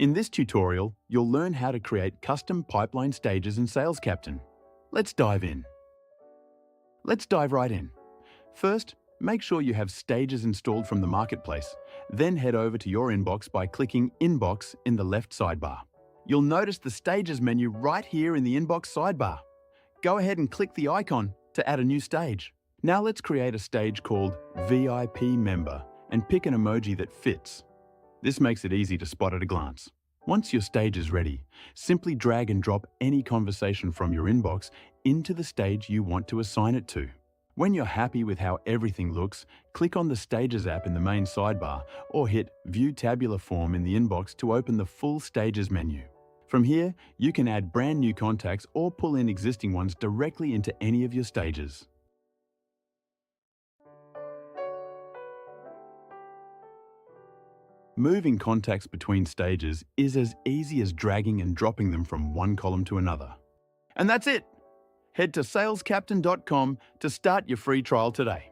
In this tutorial, you'll learn how to create custom pipeline stages in SalesCaptain. Let's dive in. Let's dive right in. First, make sure you have stages installed from the marketplace. Then head over to your inbox by clicking Inbox in the left sidebar. You'll notice the Stages menu right here in the Inbox sidebar. Go ahead and click the icon to add a new stage. Now let's create a stage called VIP Member and pick an emoji that fits. This makes it easy to spot at a glance. Once your stage is ready, simply drag and drop any conversation from your inbox into the stage you want to assign it to. When you're happy with how everything looks, click on the Stages app in the main sidebar or hit View Tabular Form in the inbox to open the full Stages menu. From here, you can add brand new contacts or pull in existing ones directly into any of your stages. Moving contacts between stages is as easy as dragging and dropping them from one column to another. And that's it! Head to salescaptain.com to start your free trial today.